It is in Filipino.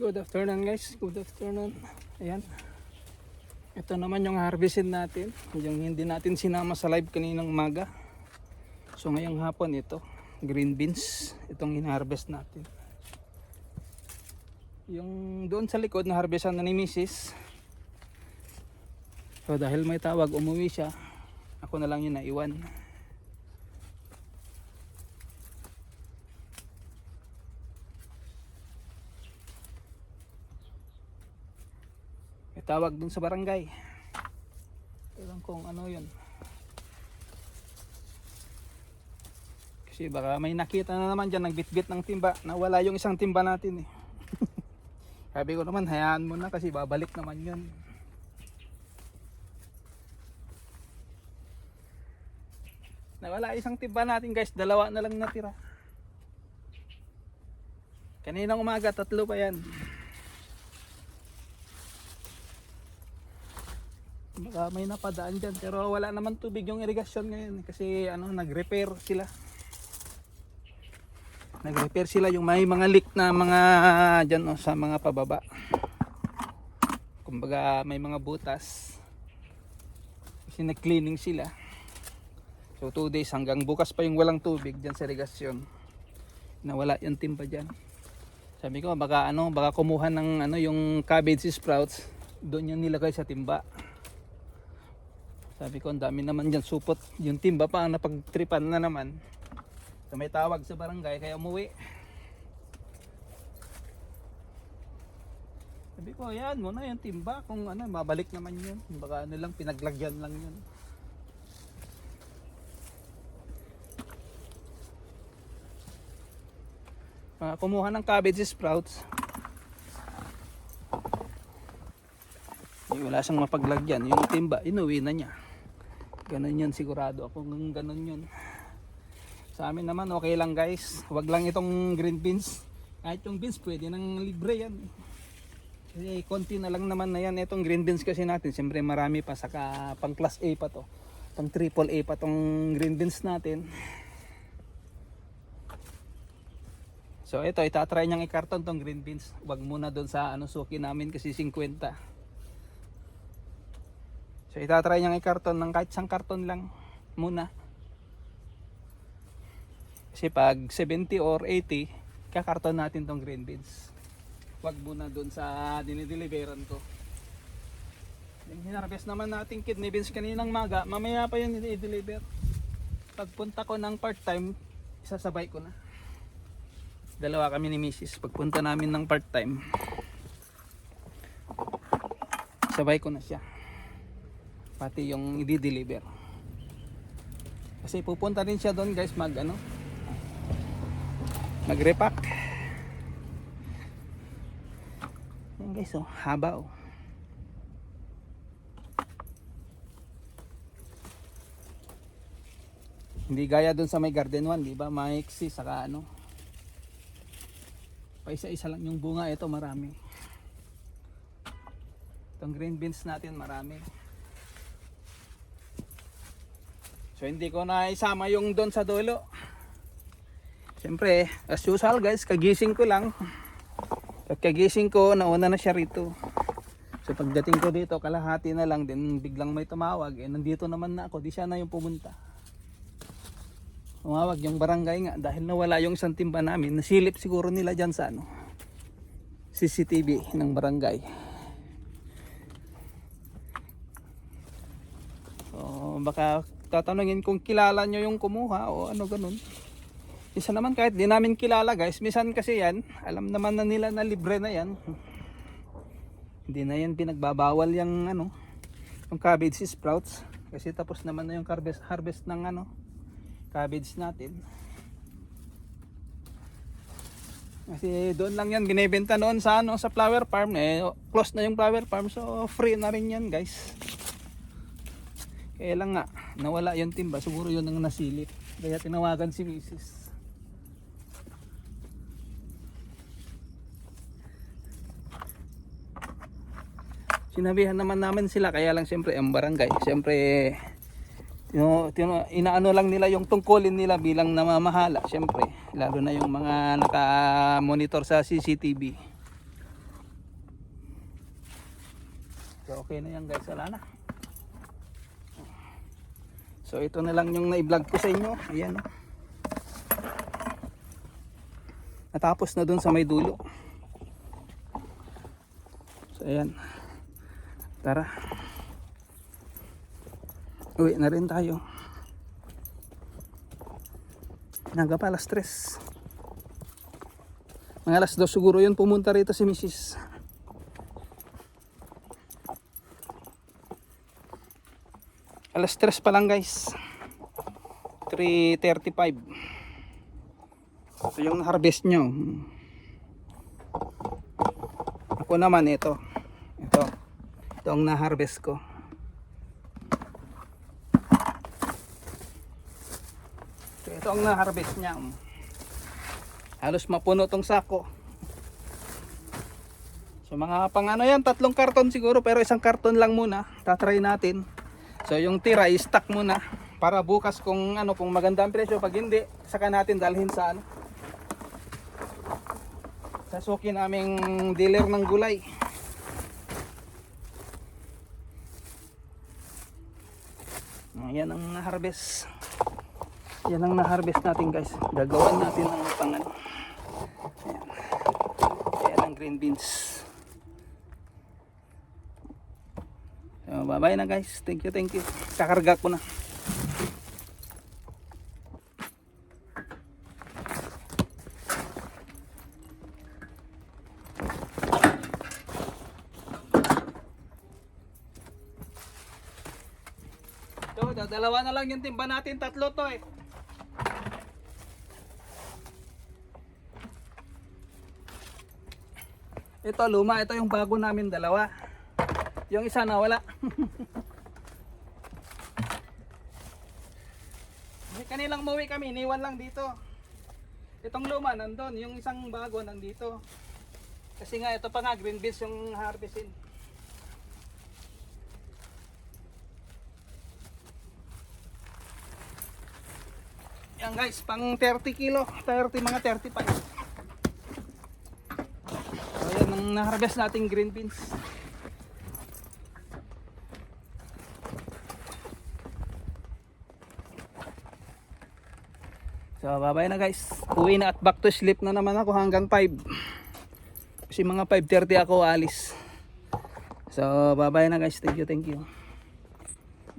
Good afternoon guys, good afternoon. Ayan. Ito naman yung harvestin natin. Yung hindi natin sinama sa live kaninang umaga. So ngayong hapon ito, green beans. Itong in-harvest natin. Yung doon sa likod na harvestan na ni Mrs. So dahil may tawag, umuwi siya. Ako na lang yung naiwan. May tawag dun sa barangay. Alam kung ano yun. Kasi baka may nakita na naman dyan, nagbitbit ng timba. Nawala yung isang timba natin eh. Sabi ko naman, hayaan mo na kasi babalik naman yun. Nawala isang timba natin guys, dalawa na lang natira. Kaninang umaga, 3 pa yan. Baka may napadaan dyan, pero wala naman tubig yung irigasyon ngayon kasi nag-repair sila. Nag-repair sila yung may mga leak na mga dyan sa mga pababa. Kumbaga may mga butas. Kasi nag-cleaning sila. So 2 days hanggang bukas pa yung walang tubig dyan sa irigasyon. Nawala yung timba dyan. Sabi ko baka kumuha ng yung cabbage sprouts, doon yung nilagay sa timba. Sabi ko ang dami naman dyan supot. Yung timba pa ang napagtripan na naman. So may tawag sa barangay kaya umuwi. Sabi ko ayan mo na yung timba kung mabalik naman yun. Baka lang pinaglagyan lang yun. Kumuha ng cabbage sprouts. Wala siyang mapaglagyan. Yung timba inuwi na niya. Ganun yun, sigurado ako ng ganun yun. Sa amin naman okay lang guys. Wag lang itong green beans. Kahit yung beans pwede nang libre yan. Kasi konti na lang naman na yan. Itong green beans kasi natin siyempre marami pa. Saka pang class A pa to. Pang triple A pa tong green beans natin. So ito itatry niyang ikarton tong green beans. Wag muna doon sa suki namin kasi 50. So itatry niyang i-karton ng kahit isang karton lang muna. Kasi pag 70 or 80, kakarton natin tong green beans. Wag muna doon sa dinideliveran ko. Yung hinarvest naman natin kidney beans kaninang maga, mamaya pa yun i-deliver. Pagpunta ko ng part-time, isasabay ko na. Dalawa kami ni Mrs. Pagpunta namin ng part-time, sabay ko na siya. Pati yung i-deliver. Kasi pupunta rin siya doon guys mag-repack. Yan guys haba Hindi gaya doon sa may garden 1, di ba? Maiksi saka pa isa-isa lang yung bunga, ito marami. Itong green beans natin marami. So hindi ko na isama yung doon sa dulo. Siyempre, as usual guys, kagising ko lang. Pagkagising ko, nauna na siya rito. So pagdating ko dito, kalahati na lang, din biglang may tumawag. Nandito naman na ako, di siya na yung pumunta. Tumawag yung barangay nga, dahil nawala yung isang timba namin. Nasilip siguro nila dyan sa CCTV ng barangay. So baka tatanungin kung kilala nyo yung kumuha o ganun. Isa naman kahit di namin kilala guys, minsan kasi yan, alam naman na nila na libre na yan. Hindi na yan pinagbabawal yung yung cabbage sprouts. Kasi tapos naman na yung harvest ng cabbage natin. Kasi doon lang yan binebenta noon sa sa flower farm close na yung flower farm, so free na rin yan guys. Kaya lang nga, nawala yung timba. Siguro yun ang nasilip. Kaya tinawagan si Mrs. Sinabihan naman namin sila. Kaya lang siyempre ang barangay. Siyempre, inaano lang nila yung tungkulin nila bilang namamahala. Siyempre, lalo na yung mga naka-monitor sa CCTV. So okay na yan guys, wala na. So ito na lang yung na-vlog ko sa inyo. Ayan. Natapos na dun sa may dulo. So ayan. Tara. Uwi na rin tayo. Naga pa alas 3. Mga alas 2 siguro yun pumunta rito si Mrs. Alas 3 pa lang guys. 3:35. Ito yung harvest nyo. Ako naman ito. Ito ang na-harvest ko. Ito ang na-harvest niya. Halos mapuno tong sako. So mga pang ano yan, 3 karton siguro, pero 1 karton lang muna. Tatry natin. So yung tira i-stock muna para bukas kung ano, kung maganda ang presyo, pag hindi, saka natin dalhin sa ano, sa suki naming dealer ng gulay. Yan ang na-harvest. Yan ang na-harvest natin guys. Gagawan natin ng pang ano. Ayan. Ayan ang green beans. So, bye-bye na guys. Thank you. Kakarga ko na. So, dalawa na lang yung timba natin. 3 to eh. Ito luma, ito yung bago namin 2. Yung isa na wala. Kanilang umuwi kami, iniwan lang dito. Itong luma nandun, yung isang bago nandito. Kasi nga ito pa nga green beans yung harvestin. Yan guys, pang 30 kilo, 30 mga 35. So yan ang na-harvest nating green beans. So bye-bye na guys. Uwi na at back to sleep na naman ako hanggang 5. Kasi mga 5:30 ako alis. So bye-bye na guys. Thank you.